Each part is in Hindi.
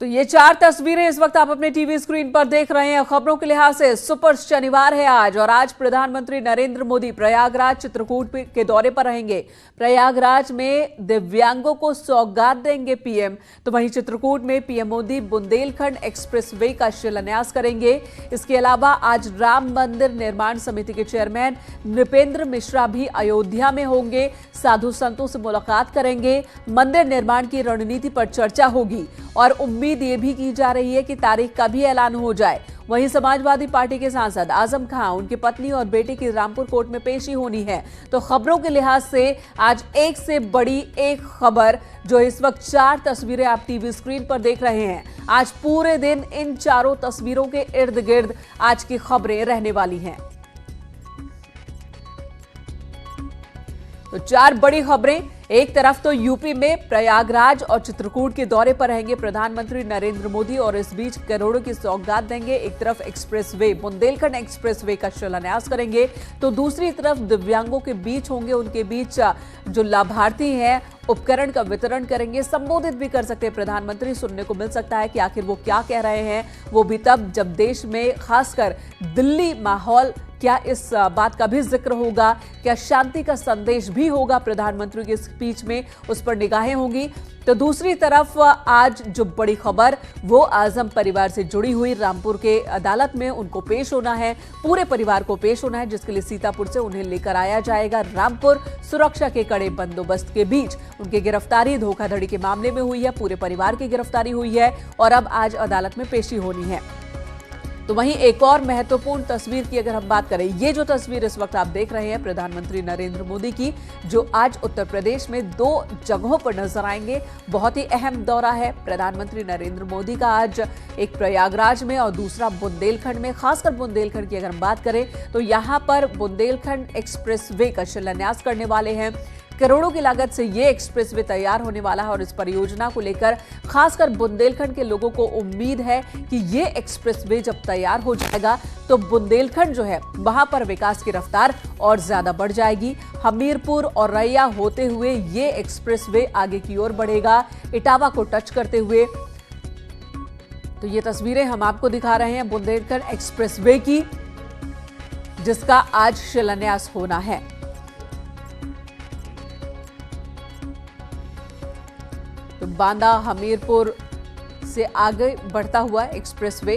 ये 4 तस्वीरें इस वक्त आप अपने टीवी स्क्रीन पर देख रहे हैं। खबरों के लिहाज से सुपर शनिवार है आज, और आज प्रधानमंत्री नरेंद्र मोदी प्रयागराज चित्रकूट के दौरे पर रहेंगे। प्रयागराज में दिव्यांगों को सौगात देंगे पीएम, तो वहीं चित्रकूट में पीएम मोदी बुंदेलखंड एक्सप्रेसवे का शिलान्यास करेंगे। इसके अलावा आज राम मंदिर निर्माण समिति के चेयरमैन नृपेंद्र मिश्रा भी अयोध्या में होंगे, साधु संतों से मुलाकात करेंगे, मंदिर निर्माण की रणनीति पर चर्चा होगी और उम्मीद ये भी की जा रही है कि तारीख का भी ऐलान हो जाए। वहीं समाजवादी पार्टी के सांसद आजम खां, उनकी पत्नी और बेटे की रामपुर कोर्ट में पेशी होनी है। तो खबरों के लिहाज से आज एक से बड़ी एक खबर, जो इस वक्त 4 तस्वीरें आप टीवी स्क्रीन पर देख रहे हैं, आज पूरे दिन इन चारों तस्वीरों के इर्द गिर्द आज की खबरें रहने वाली हैं। तो 4 बड़ी खबरें। एक तरफ तो यूपी में प्रयागराज और चित्रकूट के दौरे पर रहेंगे प्रधानमंत्री नरेंद्र मोदी और इस बीच करोड़ों की सौगात देंगे। एक तरफ एक्सप्रेसवे बुंदेलखंड एक्सप्रेसवे का शिलान्यास करेंगे, तो दूसरी तरफ दिव्यांगों के बीच होंगे, उनके बीच जो लाभार्थी हैं उपकरण का वितरण करेंगे। संबोधित भी कर सकते हैं प्रधानमंत्री, सुनने को मिल सकता है कि आखिर वो क्या कह रहे हैं, वो भी तब जब देश में खासकर दिल्ली माहौल, क्या इस बात का भी जिक्र होगा, क्या शांति का संदेश भी होगा प्रधानमंत्री के स्पीच में, उस पर निगाहें होंगी। तो दूसरी तरफ आज जो बड़ी खबर वो आजम परिवार से जुड़ी हुई, रामपुर के अदालत में उनको पेश होना है, पूरे परिवार को पेश होना है, जिसके लिए सीतापुर से उन्हें लेकर आया जाएगा रामपुर। सुरक्षा के कड़े बंदोबस्त के बीच उनकी गिरफ्तारी धोखाधड़ी के मामले में हुई है, पूरे परिवार की गिरफ्तारी हुई है और अब आज अदालत में पेशी होनी है। तो वहीं एक और महत्वपूर्ण तस्वीर की अगर हम बात करें, ये जो तस्वीर इस वक्त आप देख रहे हैं प्रधानमंत्री नरेंद्र मोदी की, जो आज उत्तर प्रदेश में 2 जगहों पर नजर आएंगे। बहुत ही अहम दौरा है प्रधानमंत्री नरेंद्र मोदी का आज, एक प्रयागराज में और दूसरा बुंदेलखंड में। खासकर बुंदेलखंड की अगर हम बात करें तो यहाँ पर बुंदेलखंड एक्सप्रेसवे का शिलान्यास करने वाले हैं। करोड़ों की लागत से ये एक्सप्रेसवे तैयार होने वाला है और इस परियोजना को लेकर खासकर बुंदेलखंड के लोगों को उम्मीद है कि ये एक्सप्रेसवे जब तैयार हो जाएगा तो बुंदेलखंड जो है वहां पर विकास की रफ्तार और ज्यादा बढ़ जाएगी। हमीरपुर और रैया होते हुए ये एक्सप्रेसवे आगे की ओर बढ़ेगा, इटावा को टच करते हुए। तो ये तस्वीरें हम आपको दिखा रहे हैं बुंदेलखंड एक्सप्रेसवे की, जिसका आज शिलान्यास होना है। तो बांदा हमीरपुर से आगे बढ़ता हुआ एक्सप्रेसवे,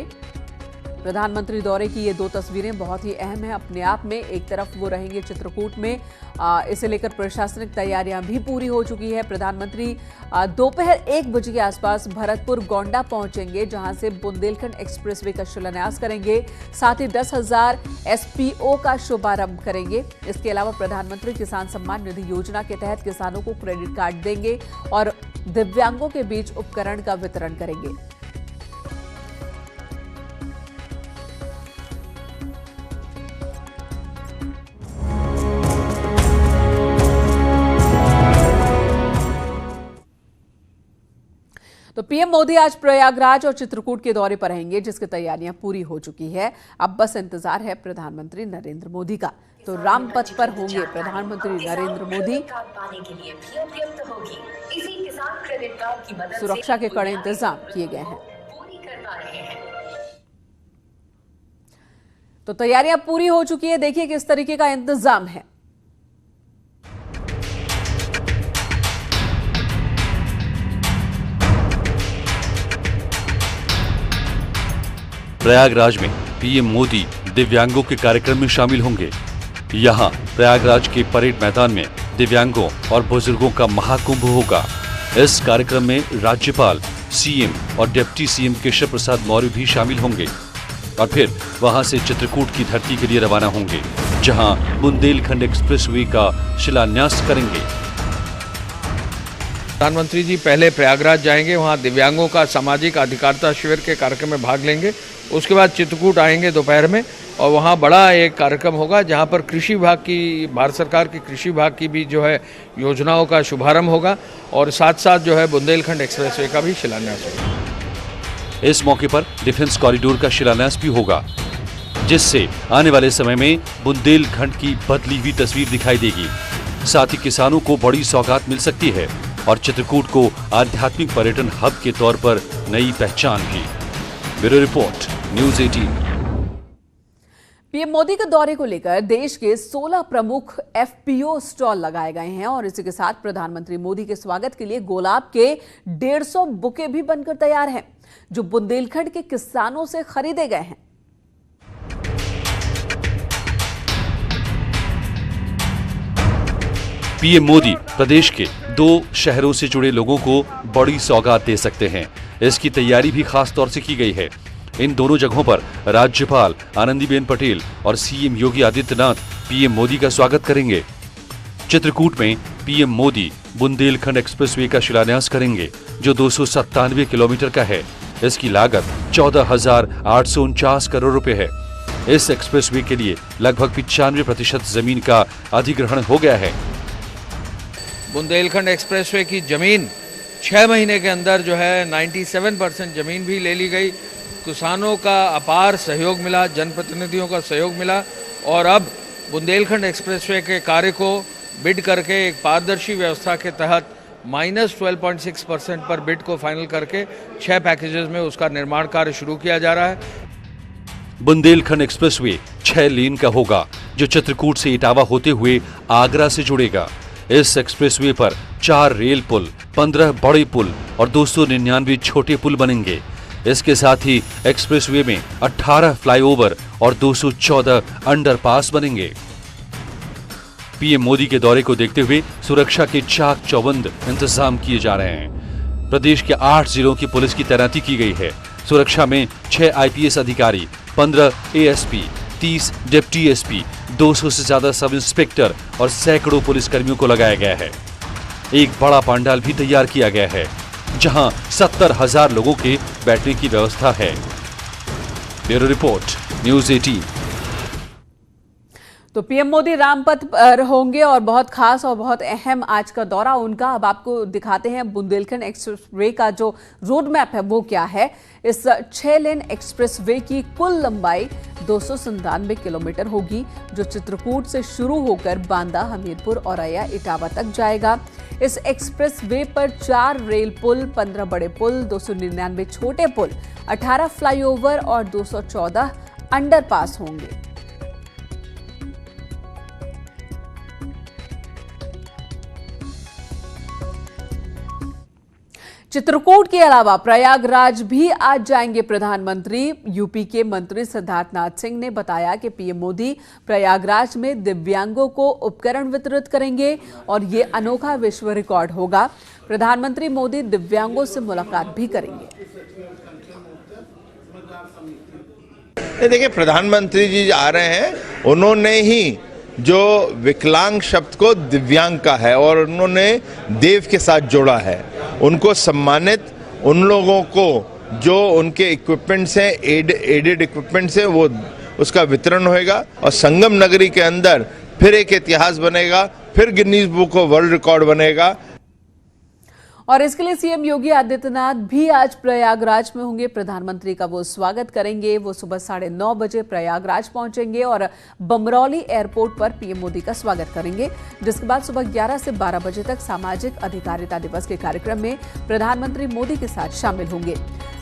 प्रधानमंत्री दौरे की ये 2 तस्वीरें बहुत ही अहम है अपने आप में। एक तरफ वो रहेंगे चित्रकूट में, इसे लेकर प्रशासनिक तैयारियां भी पूरी हो चुकी है। प्रधानमंत्री दोपहर 1 बजे के आसपास भरतपुर गोंडा पहुंचेंगे, जहां से बुंदेलखंड एक्सप्रेसवे का शिलान्यास करेंगे। साथ ही 10,000 SPO का शुभारंभ करेंगे। इसके अलावा प्रधानमंत्री किसान सम्मान निधि योजना के तहत किसानों को क्रेडिट कार्ड देंगे और दिव्यांगों के बीच उपकरण का वितरण करेंगे। तो पीएम मोदी आज प्रयागराज और चित्रकूट के दौरे पर रहेंगे, जिसकी तैयारियां पूरी हो चुकी है। अब बस इंतजार है प्रधानमंत्री नरेंद्र मोदी का। तो रामपथ पर होंगे प्रधानमंत्री नरेंद्र मोदी। सुरक्षा के कड़े इंतजाम किए गए हैं। तो तैयारियां पूरी हो चुकी है, देखिए किस तरीके का इंतजाम है। प्रयागराज में पीएम मोदी दिव्यांगों के कार्यक्रम में शामिल होंगे। यहां प्रयागराज के परेड मैदान में दिव्यांगों और बुजुर्गों का महाकुंभ होगा। इस कार्यक्रम में राज्यपाल, सीएम और डिप्टी सीएम केशव प्रसाद मौर्य भी शामिल होंगे और फिर वहां से चित्रकूट की धरती के लिए रवाना होंगे, जहां बुंदेलखंड एक्सप्रेसवे का शिलान्यास करेंगे। प्रधानमंत्री जी पहले प्रयागराज जाएंगे, वहां दिव्यांगों का सामाजिक अधिकारिता शिविर के कार्यक्रम में भाग लेंगे। उसके बाद चित्रकूट आएंगे दोपहर में और वहां बड़ा एक कार्यक्रम होगा, जहां पर कृषि विभाग की, भारत सरकार की कृषि विभाग की भी जो है योजनाओं का शुभारंभ होगा और साथ साथ जो है बुंदेलखंड एक्सप्रेसवे का भी शिलान्यास होगा। इस मौके पर डिफेंस कॉरिडोर का शिलान्यास भी होगा, जिससे आने वाले समय में बुंदेलखंड की बदली हुई तस्वीर दिखाई देगी। साथ ही किसानों को बड़ी सौगात मिल सकती है और चित्रकूट को आध्यात्मिक पर्यटन हब के तौर पर नई पहचान भी। Bureau report, news 18। PM Modi के दौरे को लेकर देश के 16 प्रमुख एफपीओ स्टॉल लगाए गए हैं और इसी के साथ प्रधानमंत्री मोदी के स्वागत के लिए गुलाब के 150 बुके भी बनकर तैयार हैं, जो बुंदेलखंड के किसानों से खरीदे गए हैं। पीएम मोदी प्रदेश के 2 शहरों से जुड़े लोगों को बड़ी सौगात दे सकते हैं। इसकी तैयारी भी खास तौर से की गई है। इन दोनों जगहों पर राज्यपाल आनंदीबेन पटेल और सीएम योगी आदित्यनाथ पीएम मोदी का स्वागत करेंगे। चित्रकूट में पीएम मोदी बुंदेलखंड एक्सप्रेसवे का शिलान्यास करेंगे, जो 297 किलोमीटर का है। इसकी लागत 14,849 करोड़ रुपए है। इस एक्सप्रेसवे के लिए लगभग 95% जमीन का अधिग्रहण हो गया है। बुंदेलखंड एक्सप्रेसवे की जमीन 6 महीने के अंदर जो है 97% जमीन भी ले ली गई। किसानों का अपार सहयोग मिला, जनप्रतिनिधियों का सहयोग मिला और अब बुंदेलखंड एक्सप्रेसवे के कार्य को बिड करके एक पारदर्शी व्यवस्था के तहत -12.6% पर बिड को फाइनल करके 6 पैकेजेस में उसका निर्माण कार्य शुरू किया जा रहा है। बुंदेलखंड एक्सप्रेसवे 6 लेन का होगा, जो चित्रकूट से इटावा होते हुए आगरा से जुड़ेगा। इस एक्सप्रेसवे पर 4 रेल पुल, 15 बड़े पुल और 299 छोटे पुल बनेंगे। इसके साथ ही एक्सप्रेसवे में 18 फ्लाईओवर और 214 अंडरपास बनेंगे। पीएम मोदी के दौरे को देखते हुए सुरक्षा के चाक चौबंद इंतजाम किए जा रहे हैं। प्रदेश के 8 जिलों की पुलिस की तैनाती की गई है। सुरक्षा में 6 आईपीएस अधिकारी, 15 एएसपी, 30 डिप्टी एसपी, 200 से ज्यादा सब इंस्पेक्टर और सैकड़ों पुलिसकर्मियों को लगाया गया है। एक बड़ा पंडाल भी तैयार किया गया है, जहां 70,000 लोगों के बैठने की व्यवस्था है। Bureau report, news 18। तो पीएम मोदी रामपथ पर होंगे और बहुत खास और बहुत अहम आज का दौरा उनका। अब आपको दिखाते हैं बुंदेलखंड एक्सप्रेसवे का जो रोड मैप है वो क्या है। इस 6 लेन एक्सप्रेसवे की कुल लंबाई 297 किलोमीटर होगी, जो चित्रकूट से शुरू होकर बांदा, हमीरपुर, औरैया, इटावा तक जाएगा। इस एक्सप्रेसवे पर 4 रेल पुल, 15 बड़े पुल, 299 छोटे पुल, 18 फ्लाईओवर और 214 अंडरपास होंगे। चित्रकूट के अलावा प्रयागराज भी आज जाएंगे प्रधानमंत्री। यूपी के मंत्री सिद्धार्थनाथ सिंह ने बताया कि पीएम मोदी प्रयागराज में दिव्यांगों को उपकरण वितरित करेंगे और ये अनोखा विश्व रिकॉर्ड होगा। प्रधानमंत्री मोदी दिव्यांगों से मुलाकात भी करेंगे। देखिए, प्रधानमंत्री जी आ रहे हैं, उन्होंने ही जो विकलांग शब्द को दिव्यांग का है और उन्होंने देव के साथ जोड़ा है। उनको सम्मानित, उन लोगों को जो उनके इक्विपमेंट्स हैं, एडेड इक्विपमेंट्स हैं, वो उसका वितरण होएगा और संगम नगरी के अंदर फिर एक इतिहास बनेगा, फिर Guinness book of world record बनेगा। और इसके लिए सीएम योगी आदित्यनाथ भी आज प्रयागराज में होंगे। प्रधानमंत्री का वो स्वागत करेंगे। वो सुबह 9:30 बजे प्रयागराज पहुंचेंगे और बमरौली एयरपोर्ट पर पीएम मोदी का स्वागत करेंगे, जिसके बाद सुबह 11 से 12 बजे तक सामाजिक अधिकारिता दिवस के कार्यक्रम में प्रधानमंत्री मोदी के साथ शामिल होंगे।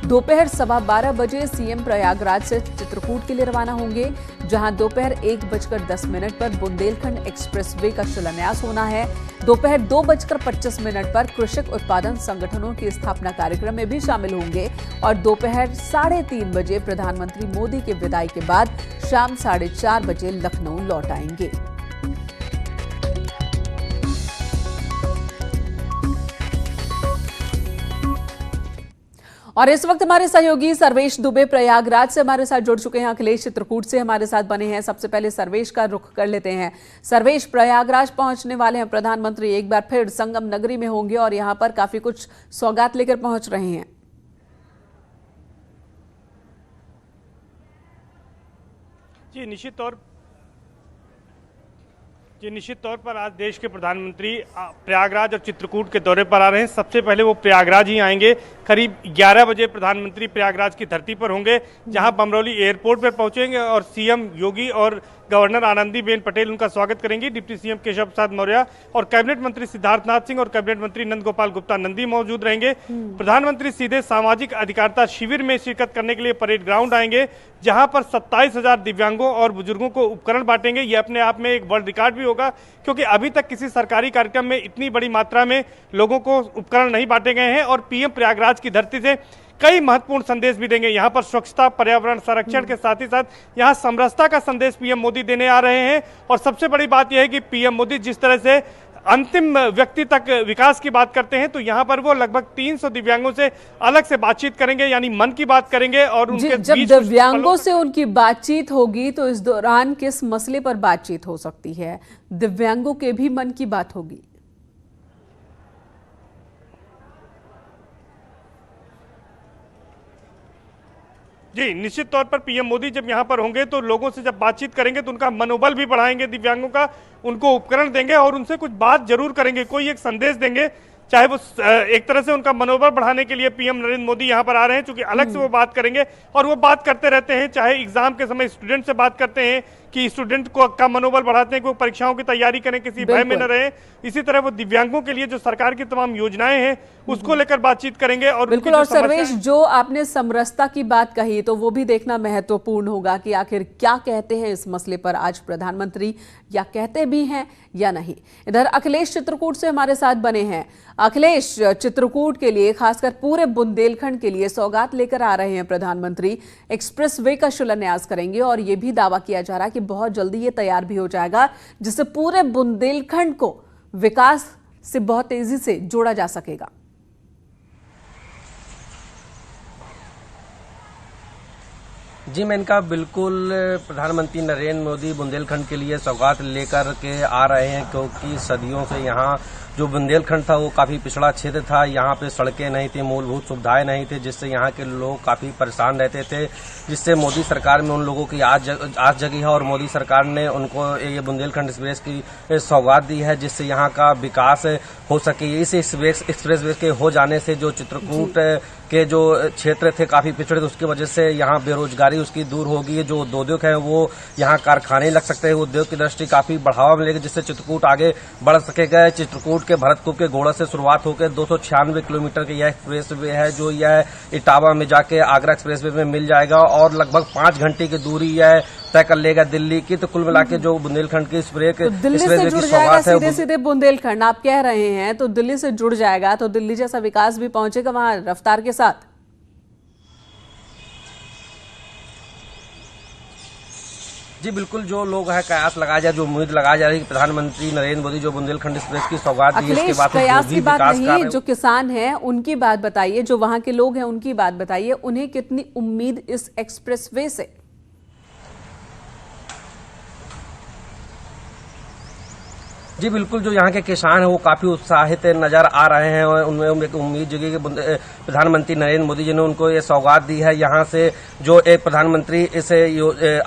दोपहर 12:15 बजे सीएम प्रयागराज से चित्रकूट के लिए रवाना होंगे, जहां दोपहर 1:10 पर बुंदेलखंड एक्सप्रेसवे का शिलान्यास होना है। दोपहर 2:25 पर कृषक उत्पादन संगठनों की स्थापना कार्यक्रम में भी शामिल होंगे और दोपहर 3:30 बजे प्रधानमंत्री मोदी के विदाई के बाद शाम 4:30 बजे लखनऊ लौट आएंगे। और इस वक्त हमारे सहयोगी सर्वेश दुबे प्रयागराज से हमारे साथ जुड़ चुके हैं। अखिलेश चित्रकूट से हमारे साथ बने हैं। सबसे पहले सर्वेश का रुख कर लेते हैं। सर्वेश, प्रयागराज पहुंचने वाले हैं प्रधानमंत्री, एक बार फिर संगम नगरी में होंगे और यहां पर काफी कुछ सौगात लेकर पहुंच रहे हैं। जी, निश्चित तौर जी, निश्चित तौर पर आज देश के प्रधानमंत्री प्रयागराज और चित्रकूट के दौरे पर आ रहे हैं। सबसे पहले वो प्रयागराज ही आएंगे। करीब 11 बजे प्रधानमंत्री प्रयागराज की धरती पर होंगे, जहां बमरौली एयरपोर्ट पर पहुंचेंगे और सीएम योगी और गवर्नर आनंदीबेन पटेल उनका स्वागत करेंगी। डिप्टी सीएम केशव प्रसाद मौर्य और कैबिनेट मंत्री सिद्धार्थनाथ सिंह और कैबिनेट मंत्री नंद गोपाल गुप्ता नंदी मौजूद रहेंगे। प्रधानमंत्री सीधे सामाजिक अधिकारिता शिविर में शिरकत करने के लिए परेड ग्राउंड आएंगे, जहां पर 27,000 दिव्यांगों और बुजुर्गों को उपकरण बांटेंगे। ये अपने आप में एक वर्ल्ड रिकॉर्ड भी होगा, क्योंकि अभी तक किसी सरकारी कार्यक्रम में इतनी बड़ी मात्रा में लोगों को उपकरण नहीं बांटे गए हैं। और पीएम प्रयागराज की धरती से कई महत्वपूर्ण संदेश भी देंगे। यहाँ पर स्वच्छता, पर्यावरण संरक्षण के साथ ही साथ यहाँ समरसता का संदेश पीएम मोदी देने आ रहे हैं। और सबसे बड़ी बात यह है कि पीएम मोदी जिस तरह से अंतिम व्यक्ति तक विकास की बात करते हैं, तो यहाँ पर वो लगभग 300 दिव्यांगों से अलग से बातचीत करेंगे, यानी मन की बात करेंगे। और उनके जब दिव्यांगों से उनकी बातचीत होगी तो इस दौरान किस मसले पर बातचीत हो सकती है? दिव्यांगों के भी मन की बात होगी। जी, निश्चित तौर पर पीएम मोदी जब यहाँ पर होंगे तो लोगों से जब बातचीत करेंगे तो उनका मनोबल भी बढ़ाएंगे, दिव्यांगों का, उनको उपकरण देंगे और उनसे कुछ बात जरूर करेंगे, कोई एक संदेश देंगे, चाहे वो एक तरह से उनका मनोबल बढ़ाने के लिए पीएम नरेंद्र मोदी यहाँ पर आ रहे हैं, क्योंकि अलग से वो बात करेंगे। और वो बात करते रहते हैं, चाहे एग्जाम के समय स्टूडेंट से बात करते हैं कि स्टूडेंट को का मनोबल बढ़ाते हैं कि वो परीक्षाओं की तैयारी करें, किसी भय में न रहे। इसी तरह वो दिव्यांगों के लिए जो सरकार की तमाम योजनाएं हैं उसको लेकर बातचीत करेंगे। और बिल्कुल, और सर्वेश, जो आपने समरसता की बात कही तो वो भी देखना महत्वपूर्ण होगा कि आखिर क्या कहते हैं इस मसले पर आज प्रधानमंत्री, या कहते भी हैं या नहीं। इधर अखिलेश चित्रकूट से हमारे साथ बने हैं। अखिलेश, चित्रकूट के लिए, खासकर पूरे बुंदेलखंड के लिए सौगात लेकर आ रहे हैं प्रधानमंत्री। एक्सप्रेसवे का शिलान्यास करेंगे और ये भी दावा किया जा रहा है कि बहुत जल्दी ये तैयार भी हो जाएगा, जिससे पूरे बुंदेलखंड को विकास से बहुत तेजी से जोड़ा जा सकेगा। जी, मैं इनका बिल्कुल प्रधानमंत्री नरेंद्र मोदी बुंदेलखंड के लिए सौगात लेकर के आ रहे हैं, क्योंकि सदियों से यहाँ जो बुंदेलखंड था वो काफी पिछड़ा क्षेत्र था। यहाँ पे सड़कें नहीं थी, मूलभूत सुविधाएं नहीं थी, जिससे यहाँ के लोग काफी परेशान रहते थे, जिससे मोदी सरकार में उन लोगों की आज जगी है और मोदी सरकार ने उनको ये बुंदेलखंड एक्सप्रेस की सौगात दी है, जिससे यहाँ का विकास हो सके। इस एक्सप्रेस के हो जाने से जो चित्रकूट के जो क्षेत्र थे काफी पिछड़े थे, उसकी वजह से यहाँ बेरोजगारी उसकी दूर होगी। जो उद्योग है वो यहाँ कारखाने लग सकते हैं, उद्योग की दृष्टि काफी बढ़ावा मिलेगा, जिससे चित्रकूट आगे बढ़ सकेगा। चित्रकूट के भरतपुर के घोड़ा से शुरुआत होकर 296 किलोमीटर की यह एक्सप्रेस वे है, जो यह इटावा में जाके आगरा एक्सप्रेस वे में मिल जाएगा और लगभग 5 घंटे की दूरी यह तय कर लेगा दिल्ली की। तो कुल मिला के जो बुंदेलखंड की दिल्ली से जुड़ जाएगा, सीधे सीधे बुंदेलखंड आप कह रहे हैं, तो दिल्ली से जुड़ जाएगा तो दिल्ली जैसा विकास भी पहुंचेगा वहां रफ्तार के साथ। जी बिल्कुल, जो लोग है कयास लगाया जाए, जो उम्मीद लगाया जा रही है कि प्रधानमंत्री नरेंद्र मोदी जो बुंदेलखंड एक्सप्रेस की सौगात दी, इसके बाद कयास की बात नहीं, जो किसान हैं उनकी बात बताइए, जो वहां के लोग हैं उनकी बात बताइए, उन्हें कितनी उम्मीद इस एक्सप्रेसवे से? जी बिल्कुल, जो यहाँ के किसान हैं वो काफी उत्साहित नजर आ रहे हैं और उनमें एक उम्मीद जगी कि प्रधानमंत्री नरेंद्र मोदी जी ने उनको ये सौगात दी है। यहाँ से जो एक प्रधानमंत्री इसे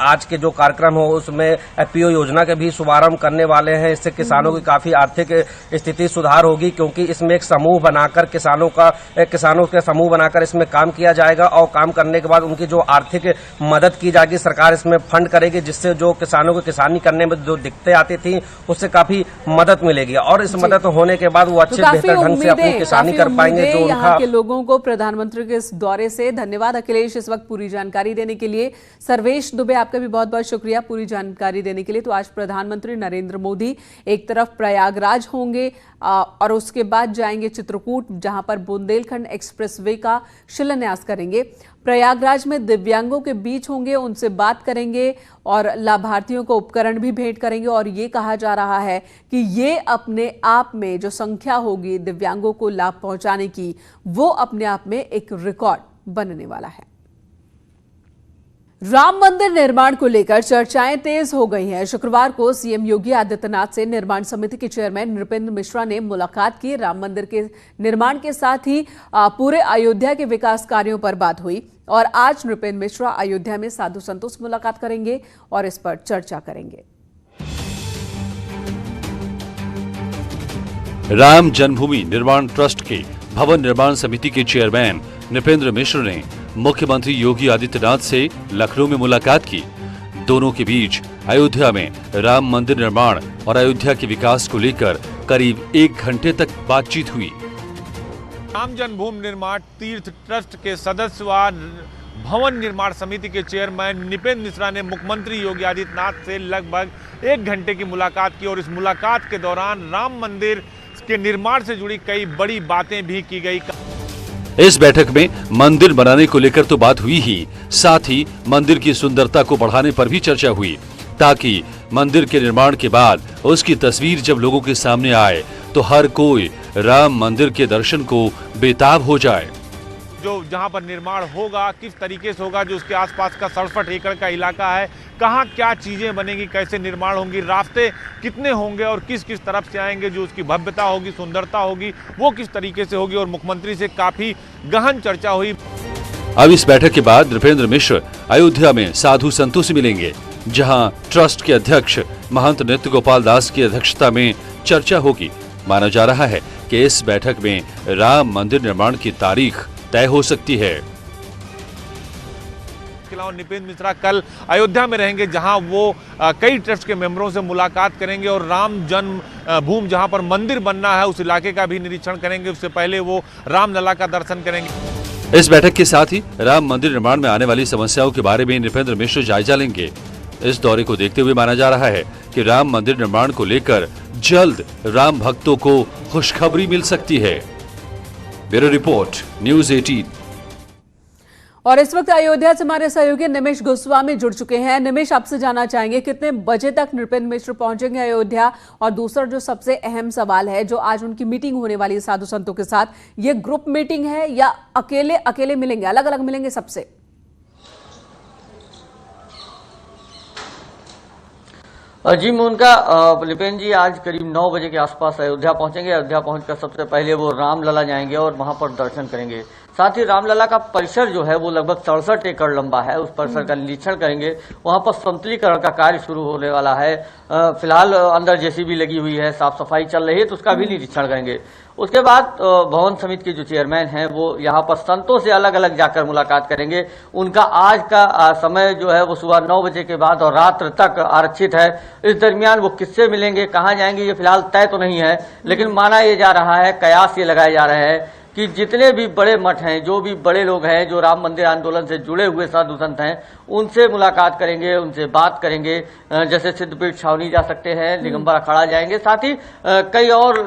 आज के जो कार्यक्रम हो उसमें एफपीओ योजना के भी शुभारंभ करने वाले हैं। इससे किसानों की काफी आर्थिक स्थिति सुधार होगी, क्योंकि इसमें एक समूह बनाकर किसानों के समूह बनाकर इसमें काम किया जाएगा और काम करने के बाद उनकी जो आर्थिक मदद की जाएगी, सरकार इसमें फंड करेगी, जिससे जो किसानों को किसानी करने में जो दिक्कतें आती थी उससे काफी मदद मिलेगी और इस मदद होने के बाद वो अच्छे बेहतर ढंग से अपनी किसानी कर पाएंगे। जो यहाँ के लोगों को प्रधानमंत्री के इस दौरे से धन्यवाद अखिलेश, इस वक्त पूरी जानकारी देने के लिए। सर्वेश दुबे, आपका भी बहुत बहुत शुक्रिया पूरी जानकारी देने के लिए। तो आज प्रधानमंत्री नरेंद्र मोदी एक तरफ प्रयागराज होंगे और उसके बाद जाएंगे चित्रकूट, जहां पर बुंदेलखंड एक्सप्रेसवे का शिलान्यास करेंगे। प्रयागराज में दिव्यांगों के बीच होंगे, उनसे बात करेंगे और लाभार्थियों को उपकरण भी भेंट करेंगे। और ये कहा जा रहा है कि ये अपने आप में जो संख्या होगी दिव्यांगों को लाभ पहुंचाने की, वो अपने आप में एक रिकॉर्ड बनने वाला है। राम मंदिर निर्माण को लेकर चर्चाएं तेज हो गई हैं। शुक्रवार को सीएम योगी आदित्यनाथ से निर्माण समिति के चेयरमैन नृपेंद्र मिश्रा ने मुलाकात की। राम मंदिर के निर्माण के साथ ही पूरे अयोध्या के विकास कार्यों पर बात हुई और आज नृपेंद्र मिश्रा अयोध्या में साधु संतों से मुलाकात करेंगे और इस पर चर्चा करेंगे। राम जन्मभूमि निर्माण ट्रस्ट के भवन निर्माण समिति के चेयरमैन नृपेंद्र मिश्र ने मुख्यमंत्री योगी आदित्यनाथ से लखनऊ में मुलाकात की। दोनों के बीच अयोध्या में राम मंदिर निर्माण और अयोध्या के विकास को लेकर करीब 1 घंटे तक बातचीत हुई। राम जन्मभूमि निर्माण तीर्थ ट्रस्ट के सदस्य व भवन निर्माण समिति के चेयरमैन नृपेंद्र मिश्रा ने मुख्यमंत्री योगी आदित्यनाथ से लगभग 1 घंटे की मुलाकात की और इस मुलाकात के दौरान राम मंदिर के निर्माण से जुड़ी कई बड़ी बातें भी की गई। इस बैठक में मंदिर बनाने को लेकर तो बात हुई ही, साथ ही मंदिर की सुंदरता को बढ़ाने पर भी चर्चा हुई, ताकि मंदिर के निर्माण के बाद उसकी तस्वीर जब लोगों के सामने आए तो हर कोई राम मंदिर के दर्शन को बेताब हो जाए। जो जहां पर निर्माण होगा किस तरीके से होगा, जो उसके आसपास का 67 एकड़ का इलाका है, कहां क्या चीजें बनेंगी, कैसे निर्माण होंगी, रास्ते कितने होंगे और किस किस तरफ से आएंगे, जो उसकी भव्यता होगी, सुंदरता होगी, वो किस तरीके से होगी और मुख्यमंत्री से काफी गहन चर्चा हुई। अब इस बैठक के बाद नृपेंद्र मिश्र अयोध्या में साधु संतों से मिलेंगे, जहां ट्रस्ट के अध्यक्ष महंत नृत्य गोपाल दास की अध्यक्षता में चर्चा होगी। माना जा रहा है कि इस बैठक में राम मंदिर निर्माण की तारीख तय हो सकती है। नृपेंद्र मिश्रा कल अयोध्या में रहेंगे, जहां वो कई ट्रस्ट के मेंबरों से मुलाकात करेंगे और राम जन्म भूमि जहां पर मंदिर बनना है उस इलाके का भी निरीक्षण करेंगे। उससे पहले वो रामलला का दर्शन करेंगे। इस बैठक के साथ ही राम मंदिर निर्माण में आने वाली समस्याओं के बारे में नृपेंद्र मिश्र जायजा लेंगे। इस दौरे को देखते हुए माना जा रहा है कि राम मंदिर निर्माण को लेकर जल्द राम भक्तों को खुशखबरी मिल सकती है। Bureau report, news 18। और इस वक्त अयोध्या से हमारे सहयोगी निमेश गोस्वामी जुड़ चुके हैं। निमेश, आपसे जानना चाहेंगे कितने बजे तक नृपेंद्र मिश्र पहुंचेंगे अयोध्या, और दूसरा जो सबसे अहम सवाल है, जो आज उनकी मीटिंग होने वाली है साधु संतों के साथ, ये ग्रुप मीटिंग है या अकेले अकेले मिलेंगे, अलग अलग मिलेंगे सबसे? जी मोनिका, नृपेंद्र जी आज करीब 9 बजे के आसपास अयोध्या पहुंचेंगे। अयोध्या पहुंचकर सबसे पहले वो रामलला जाएंगे और वहां पर दर्शन करेंगे। साथ ही रामलला का परिसर जो है वो लगभग 67 एकड़ लंबा है, उस परिसर का निरीक्षण करेंगे। वहां पर समतलीकरण का कार्य शुरू होने वाला है। फिलहाल अंदर जेसीबी लगी हुई है, साफ सफाई चल रही है, तो उसका भी निरीक्षण करेंगे। उसके बाद भवन समिति के जो चेयरमैन हैं वो यहाँ पर संतों से अलग अलग जाकर मुलाकात करेंगे। उनका आज का समय जो है वो सुबह 9 बजे के बाद और रात्र तक आरक्षित है। इस दरमियान वो किससे मिलेंगे, कहाँ जाएंगे, ये फिलहाल तय तो नहीं है, लेकिन माना ये जा रहा है, कयास ये लगाए जा रहे हैं कि जितने भी बड़े मठ हैं, जो भी बड़े लोग हैं, जो राम मंदिर आंदोलन से जुड़े हुए साधु संत हैं, उनसे मुलाकात करेंगे, उनसे बात करेंगे। जैसे सिद्धपीठ छावनी जा सकते हैं, दिगंबर अखाड़ा जाएंगे, साथ ही कई और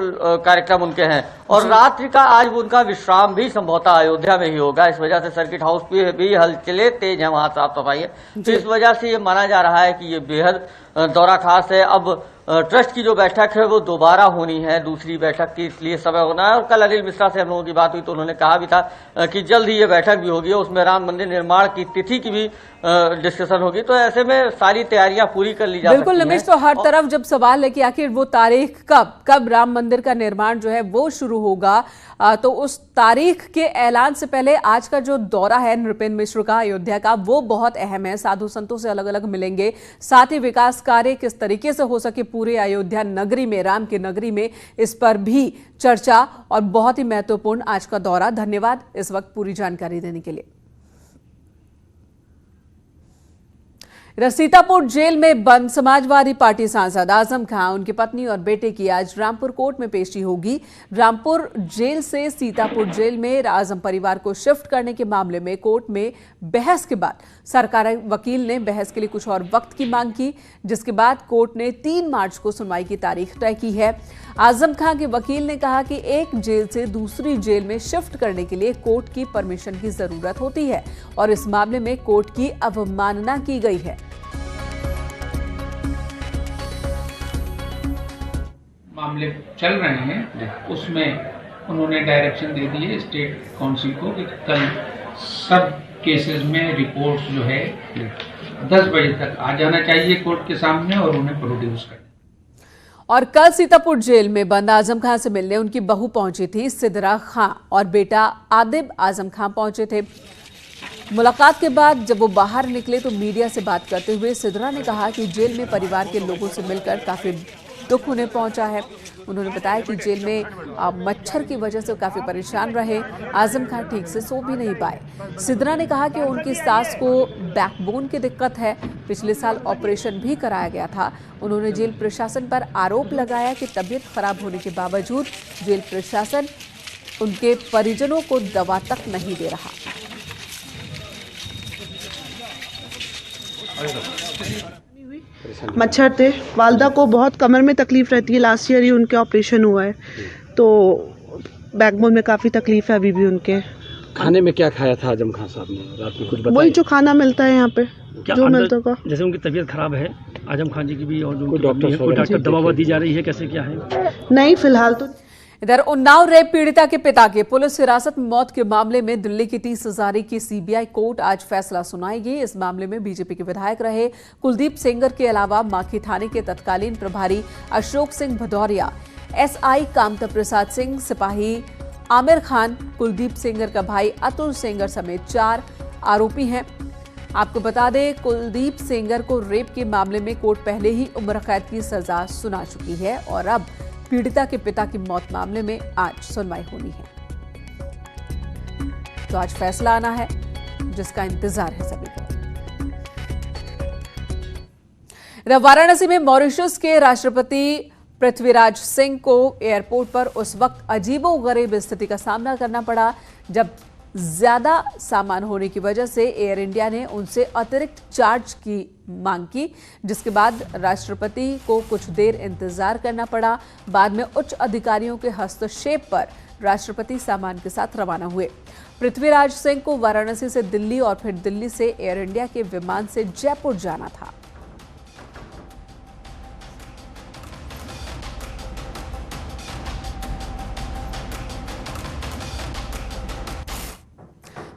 कार्यक्रम उनके हैं। और रात्रि का आज उनका विश्राम भी संभवतः अयोध्या में ही होगा। इस वजह से सर्किट हाउस भी हलचले तेज है, वहां साफ सफाई है, तो इस वजह से ये माना जा रहा है कि ये बेहद दौरा खास है। अब ट्रस्ट की जो बैठक है वो दोबारा होनी है, दूसरी बैठक की इसलिए समय होना है। और कल अनिल मिश्रा से हम लोगों की बात हुई तो उन्होंने कहा भी था कि जल्द ही ये बैठक भी होगी, उसमें राम मंदिर निर्माण की तिथि की भी डिस्कशन होगी। तो ऐसे में सारी तैयारियां पूरी कर ली जा सकती हैं। बिल्कुल निमेश, तो हर तरफ जब सवाल है कि आखिर वो तारीख कब राम मंदिर का निर्माण जो है वो शुरू होगा, तो उस तारीख के ऐलान से पहले आज का जो दौरा है नृपेंद्र मिश्र का अयोध्या का, वो बहुत अहम है। साधु संतों से अलग अलग मिलेंगे, साथ ही विकास कार्य किस तरीके से हो सके पूरे अयोध्या नगरी में, राम की नगरी में, इस पर भी चर्चा। और बहुत ही महत्वपूर्ण आज का दौरा। धन्यवाद इस वक्त पूरी जानकारी देने के लिए। सीतापुर जेल में बंद समाजवादी पार्टी सांसद आजम खां, उनकी पत्नी और बेटे की आज रामपुर कोर्ट में पेशी होगी। रामपुर जेल से सीतापुर जेल में आजम परिवार को शिफ्ट करने के मामले में कोर्ट में बहस के बाद सरकारी वकील ने बहस के लिए कुछ और वक्त की मांग की, जिसके बाद कोर्ट ने 3 मार्च को सुनवाई की तारीख तय की है। आजम खां के वकील ने कहा कि एक जेल से दूसरी जेल में शिफ्ट करने के लिए कोर्ट की परमिशन की जरूरत होती है और इस मामले में कोर्ट की अवमानना की गई है। मामले चल रहे हैं, उसमें उन्होंने डायरेक्शन दे दी है स्टेट काउंसिल को कि कल सब केसेस में रिपोर्ट्स जो है 10 बजे तक आ जाना चाहिए कोर्ट के सामने और उन्हें प्रोड्यूस करना। और कल सीतापुर जेल में बंद आजम खां से मिलने उनकी बहू पहुंची थी सिद्रा खां, और बेटा आदिब आजम खां पहुंचे थे। मुलाकात के बाद जब वो बाहर निकले तो मीडिया से बात करते हुए सिद्रा ने कहा कि जेल में परिवार के लोगों से मिलकर काफी दुख उन्हें पहुंचा है। उन्होंने बताया कि जेल में मच्छर की वजह से काफी परेशान रहे। आजम खान ठीक से सो भी नहीं पाए। सिद्रा ने कहा कि उनकी सास को बैकबोन की दिक्कत है। पिछले साल ऑपरेशन भी कराया गया था। उन्होंने जेल प्रशासन पर आरोप लगाया कि तबीयत खराब होने के बावजूद जेल प्रशासन उनके परिजनों को दवा तक नहीं दे रहा। मच्छर थे। वालदा को बहुत कमर में तकलीफ रहती है। लास्ट ईयर ही उनके ऑपरेशन हुआ है, तो बैकबोन में काफ़ी तकलीफ है अभी भी उनके। खाने में क्या खाया था आजम खान साहब ने रात में, कुछ बताइए? वही जो खाना मिलता है यहाँ पे, जो मिलता होगा। जैसे उनकी तबीयत खराब है आजम खान जी की भी, और जो डॉक्टर दवा दी जा रही है, कैसे क्या है? नहीं, फिलहाल तो। इधर उन्नाव रेप पीड़िता के पिता के पुलिस हिरासत में मौत के मामले में दिल्ली की 30 हजारी की सीबीआई कोर्ट आज फैसला सुनाएगी। इस मामले में बीजेपी के विधायक रहे कुलदीप सेंगर के अलावा माखी थाने के तत्कालीन प्रभारी अशोक सिंह भदौरिया, एसआई कामता प्रसाद सिंह, सिपाही आमिर खान, कुलदीप सेंगर का भाई अतुल सेंगर समेत 4 आरोपी हैं। आपको बता दें, कुलदीप सेंगर को रेप के मामले में कोर्ट पहले ही उम्र कैद की सजा सुना चुकी है और अब पीड़िता के पिता की मौत मामले में आज सुनवाई होनी है। तो आज फैसला आना है, जिसका इंतजार है सभी को। वाराणसी में मॉरिशस के राष्ट्रपति पृथ्वीराज सिंह को एयरपोर्ट पर उस वक्त अजीबोगरीब स्थिति का सामना करना पड़ा जब ज्यादा सामान होने की वजह से एयर इंडिया ने उनसे अतिरिक्त चार्ज की मांग की, जिसके बाद राष्ट्रपति को कुछ देर इंतजार करना पड़ा। बाद में उच्च अधिकारियों के हस्तक्षेप पर राष्ट्रपति सामान के साथ रवाना हुए। पृथ्वीराज सिंह को वाराणसी से दिल्ली और फिर दिल्ली से एयर इंडिया के विमान से जयपुर जाना था।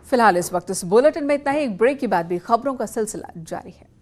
फिलहाल इस वक्त इस बुलेटिन में इतना ही। एक ब्रेक के बाद भी खबरों का सिलसिला जारी है।